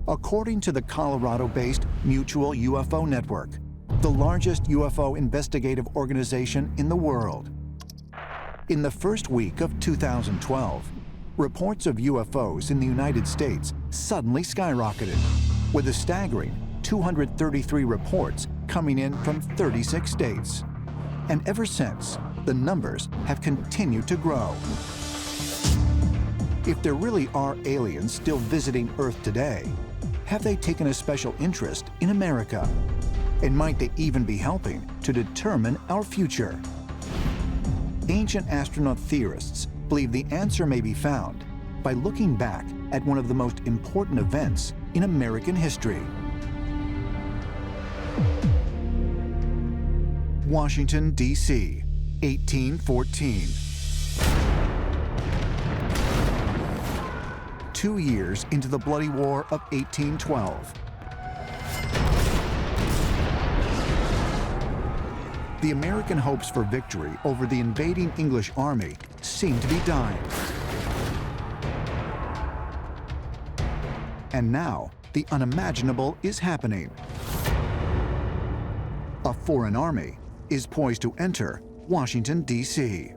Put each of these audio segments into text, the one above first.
According to the Colorado-based Mutual UFO Network, the largest UFO investigative organization in the world. In the first week of 2012, reports of UFOs in the United States suddenly skyrocketed, with a staggering 233 reports coming in from 36 states. And ever since, the numbers have continued to grow. If there really are aliens still visiting Earth today, have they taken a special interest in America? And might they even be helping to determine our future? Ancient astronaut theorists believe the answer may be found by looking back at one of the most important events in American history. Washington, D.C., 1814. 2 years into the bloody War of 1812. The American hopes for victory over the invading English army seem to be dying. And now, the unimaginable is happening. A foreign army is poised to enter Washington, D.C.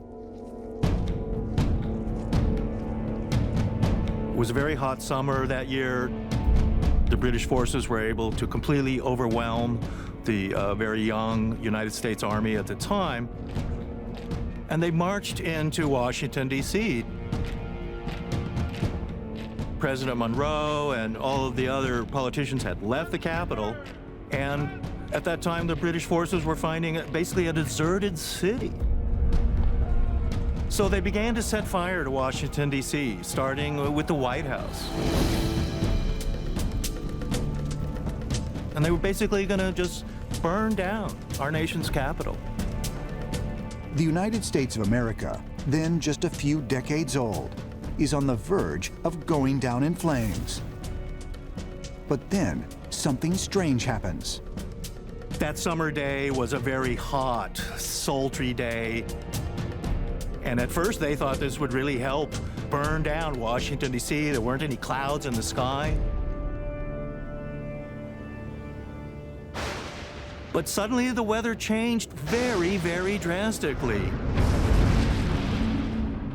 It was a very hot summer that year. The British forces were able to completely overwhelm the very young United States Army at the time, and they marched into Washington, D.C. President Monroe and all of the other politicians had left the capital, and at that time the British forces were finding it basically a deserted city. So they began to set fire to Washington, D.C., starting with the White House. And they were basically going to just burn down our nation's capital. The United States of America, then just a few decades old, is on the verge of going down in flames. But then something strange happens. That summer day was a very hot, sultry day. And at first they thought this would really help burn down Washington, D.C. There weren't any clouds in the sky. But suddenly the weather changed very, very drastically.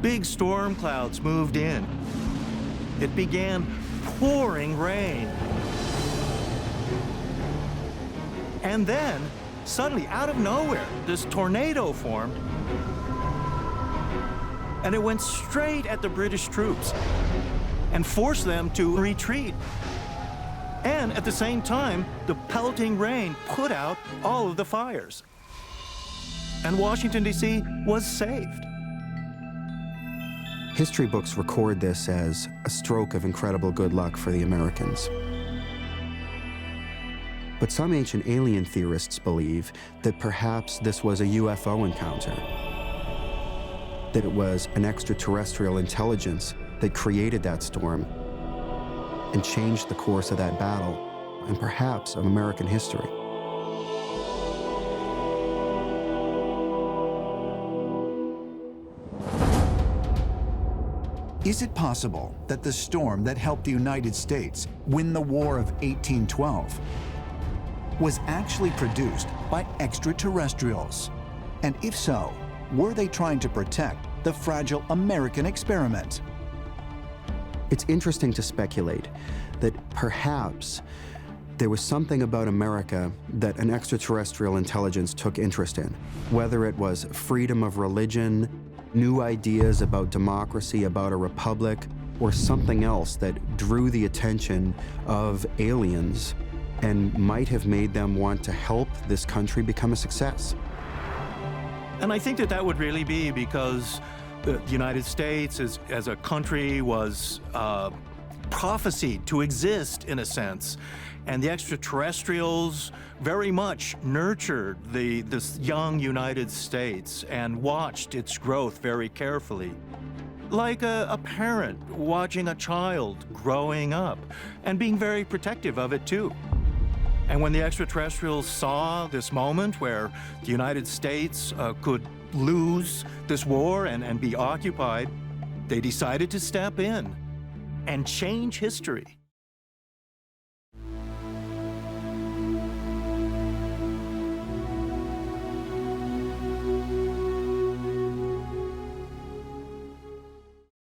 Big storm clouds moved in. It began pouring rain. And then, suddenly, out of nowhere, this tornado formed, and it went straight at the British troops and forced them to retreat. And at the same time, the pelting rain put out all of the fires. And Washington, D.C. was saved. History books record this as a stroke of incredible good luck for the Americans. But some ancient alien theorists believe that perhaps this was a UFO encounter, that it was an extraterrestrial intelligence that created that storm and changed the course of that battle, and perhaps of American history. Is it possible that the storm that helped the United States win the War of 1812 was actually produced by extraterrestrials? And if so, were they trying to protect the fragile American experiment? It's interesting to speculate that perhaps there was something about America that an extraterrestrial intelligence took interest in, whether it was freedom of religion, new ideas about democracy, about a republic, or something else that drew the attention of aliens and might have made them want to help this country become a success. And I think that that would really be because the United States as a country was prophesied to exist in a sense. And the extraterrestrials very much nurtured this young United States and watched its growth very carefully. Like a parent watching a child growing up and being very protective of it too. And when the extraterrestrials saw this moment where the United States could lose this war and be occupied, they decided to step in and change history.